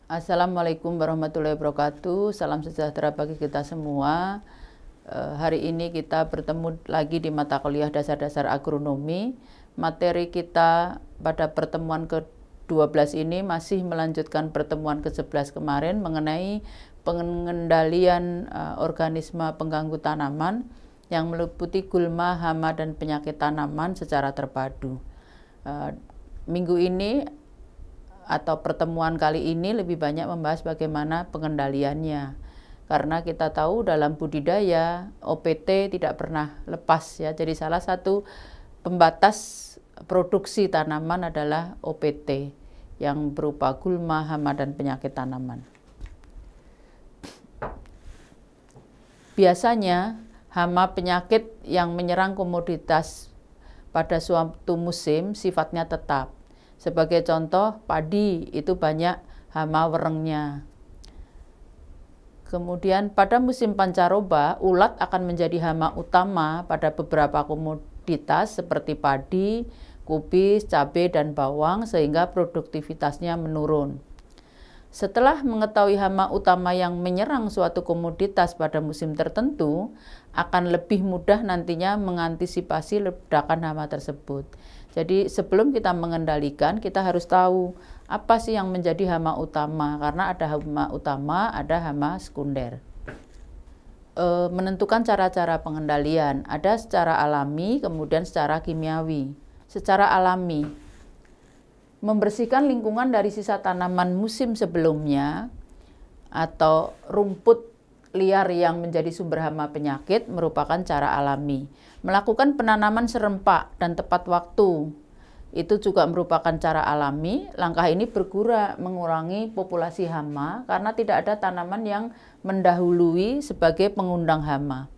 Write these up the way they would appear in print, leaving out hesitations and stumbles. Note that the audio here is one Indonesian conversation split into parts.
Assalamualaikum warahmatullahi wabarakatuh. Salam sejahtera bagi kita semua. Hari ini kita bertemu lagi di mata kuliah dasar-dasar agronomi. Materi kita pada pertemuan ke-12 ini masih melanjutkan pertemuan ke-11 kemarin mengenai pengendalian organisme pengganggu tanaman yang meliputi gulma, hama, dan penyakit tanaman secara terpadu. Minggu ini atau pertemuan kali ini lebih banyak membahas bagaimana pengendaliannya, karena kita tahu dalam budidaya OPT tidak pernah lepas ya. Jadi salah satu pembatas produksi tanaman adalah OPT yang berupa gulma, hama, dan penyakit tanaman. Biasanya hama penyakit yang menyerang komoditas pada suatu musim sifatnya tetap. Sebagai contoh, padi itu banyak hama werengnya. Kemudian pada musim pancaroba, ulat akan menjadi hama utama pada beberapa komoditas seperti padi, kubis, cabai, dan bawang, sehingga produktivitasnya menurun. Setelah mengetahui hama utama yang menyerang suatu komoditas pada musim tertentu, akan lebih mudah nantinya mengantisipasi ledakan hama tersebut. Jadi sebelum kita mengendalikan, kita harus tahu apa sih yang menjadi hama utama, karena ada hama utama, ada hama sekunder. Menentukan cara-cara pengendalian, ada secara alami, kemudian secara kimiawi. Secara alami, membersihkan lingkungan dari sisa tanaman musim sebelumnya atau rumput liar yang menjadi sumber hama penyakit merupakan cara alami. Melakukan penanaman serempak dan tepat waktu itu juga merupakan cara alami. Langkah ini berguna mengurangi populasi hama karena tidak ada tanaman yang mendahului sebagai pengundang hama.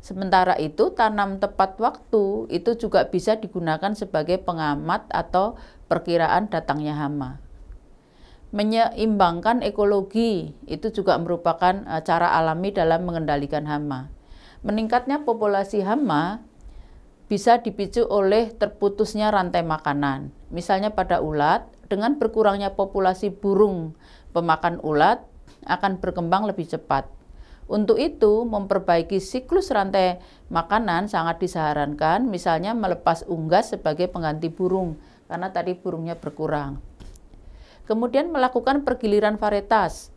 Sementara itu, tanam tepat waktu itu juga bisa digunakan sebagai pengamat atau perkiraan datangnya hama. Menyeimbangkan ekologi itu juga merupakan cara alami dalam mengendalikan hama. Meningkatnya populasi hama bisa dipicu oleh terputusnya rantai makanan. Misalnya pada ulat, dengan berkurangnya populasi burung pemakan ulat akan berkembang lebih cepat. Untuk itu, memperbaiki siklus rantai makanan sangat disarankan, misalnya melepas unggas sebagai pengganti burung, karena tadi burungnya berkurang. Kemudian melakukan pergiliran varietas.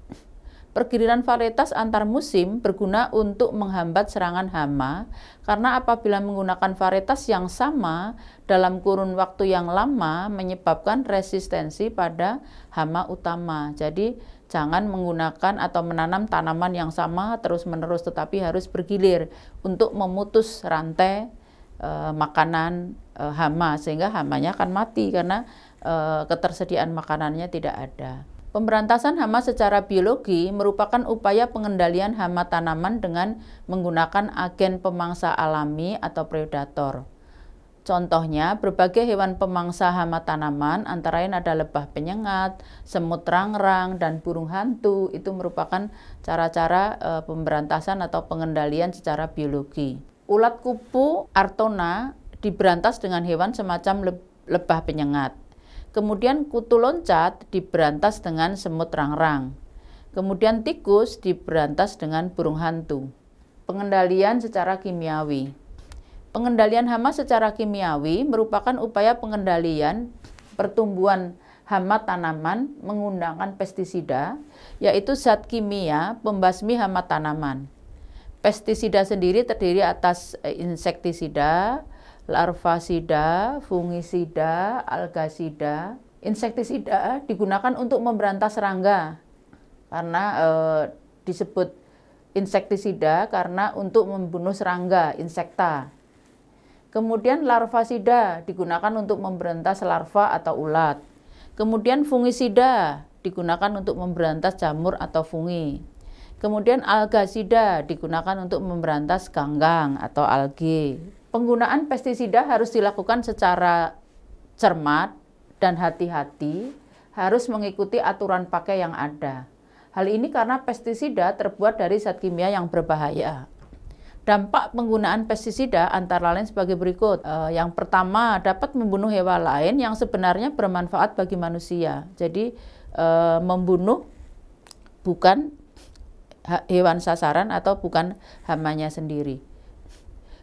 Pergiliran varietas antar musim berguna untuk menghambat serangan hama, karena apabila menggunakan varietas yang sama dalam kurun waktu yang lama menyebabkan resistensi pada hama utama. Jadi jangan menggunakan atau menanam tanaman yang sama terus-menerus, tetapi harus bergilir untuk memutus rantai makanan hama, sehingga hamanya akan mati karena ketersediaan makanannya tidak ada. Pemberantasan hama secara biologi merupakan upaya pengendalian hama tanaman dengan menggunakan agen pemangsa alami atau predator. Contohnya, berbagai hewan pemangsa hama tanaman, antara lain ada lebah penyengat, semut rangrang, dan burung hantu. Itu merupakan cara-cara pemberantasan atau pengendalian secara biologi. Ulat kupu Artona diberantas dengan hewan semacam lebah penyengat. Kemudian kutu loncat diberantas dengan semut rangrang. Kemudian tikus diberantas dengan burung hantu. Pengendalian secara kimiawi. Pengendalian hama secara kimiawi merupakan upaya pengendalian pertumbuhan hama tanaman menggunakan pestisida, yaitu zat kimia pembasmi hama tanaman. Pestisida sendiri terdiri atas insektisida, larvasida, fungisida, algasida. Insektisida digunakan untuk memberantas serangga, karena disebut insektisida karena untuk membunuh serangga, insekta. Kemudian larvasida digunakan untuk memberantas larva atau ulat. Kemudian fungisida digunakan untuk memberantas jamur atau fungi. Kemudian algasida digunakan untuk memberantas ganggang atau alge. Penggunaan pestisida harus dilakukan secara cermat dan hati-hati, harus mengikuti aturan pakai yang ada. Hal ini karena pestisida terbuat dari zat kimia yang berbahaya. Dampak penggunaan pestisida antara lain sebagai berikut. Yang pertama, dapat membunuh hewan lain yang sebenarnya bermanfaat bagi manusia. Jadi membunuh bukan hewan sasaran atau bukan hamanya sendiri.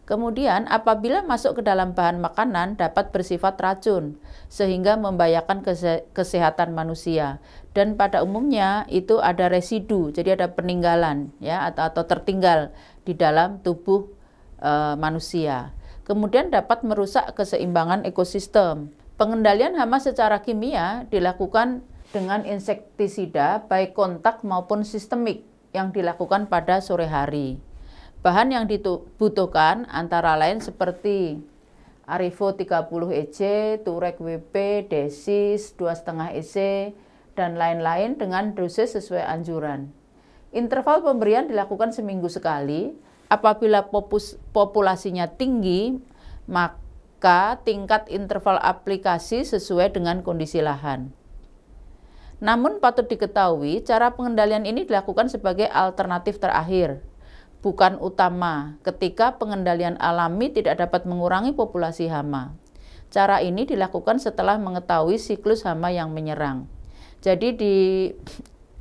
Kemudian apabila masuk ke dalam bahan makanan dapat bersifat racun sehingga membahayakan kesehatan manusia, dan pada umumnya itu ada residu, jadi ada peninggalan ya atau tertinggal di dalam tubuh manusia. Kemudian dapat merusak keseimbangan ekosistem. Pengendalian hama secara kimia dilakukan dengan insektisida baik kontak maupun sistemik yang dilakukan pada sore hari. Bahan yang dibutuhkan antara lain seperti Arivo 30 EC, Turek WP, Desis 2,5 EC, dan lain-lain dengan dosis sesuai anjuran. Interval pemberian dilakukan seminggu sekali. Apabila populasinya tinggi, maka tingkat interval aplikasi sesuai dengan kondisi lahan. Namun patut diketahui, cara pengendalian ini dilakukan sebagai alternatif terakhir, bukan utama, ketika pengendalian alami tidak dapat mengurangi populasi hama. Cara ini dilakukan setelah mengetahui siklus hama yang menyerang. Jadi di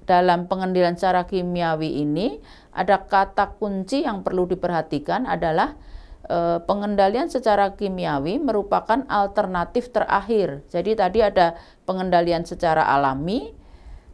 dalam pengendalian secara kimiawi ini ada kata kunci yang perlu diperhatikan adalah pengendalian secara kimiawi merupakan alternatif terakhir. Jadi tadi ada pengendalian secara alami.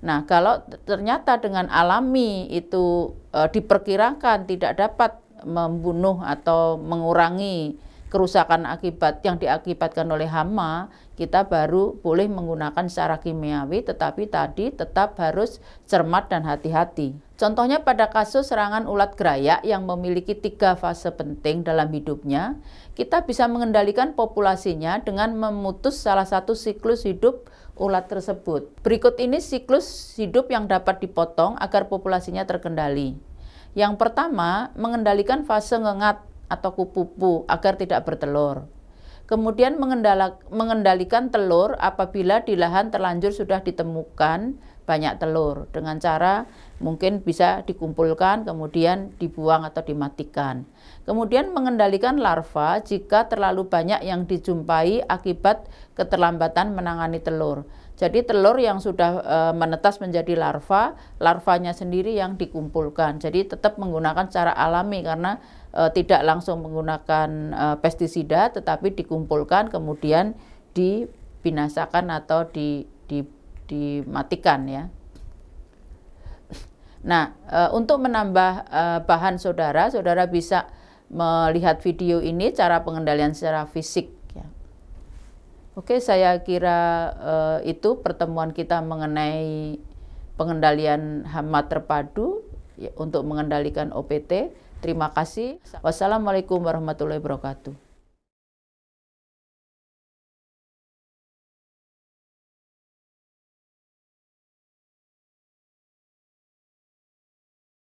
Nah, kalau ternyata dengan alami itu diperkirakan tidak dapat membunuh atau mengurangi kerusakan akibat yang diakibatkan oleh hama, kita baru boleh menggunakan secara kimiawi, tetapi tadi tetap harus cermat dan hati-hati. Contohnya pada kasus serangan ulat gerayak yang memiliki 3 fase penting dalam hidupnya, kita bisa mengendalikan populasinya dengan memutus salah satu siklus hidup ulat tersebut. Berikut ini siklus hidup yang dapat dipotong agar populasinya terkendali. Yang pertama, mengendalikan fase ngengat atau kupu-pupu agar tidak bertelur. Kemudian mengendalikan telur apabila di lahan terlanjur sudah ditemukan banyak telur dengan cara mungkin bisa dikumpulkan kemudian dibuang atau dimatikan. Kemudian mengendalikan larva jika terlalu banyak yang dijumpai akibat keterlambatan menangani telur. Jadi telur yang sudah menetas menjadi larva, larvanya sendiri yang dikumpulkan. Jadi tetap menggunakan cara alami karena tidak langsung menggunakan pestisida, tetapi dikumpulkan kemudian dibinasakan atau dimatikan ya. Nah, untuk menambah bahan saudara bisa melihat video ini cara pengendalian secara fisik. Oke, saya kira itu pertemuan kita mengenai pengendalian hama terpadu untuk mengendalikan OPT. Terima kasih. Wassalamualaikum warahmatullahi wabarakatuh.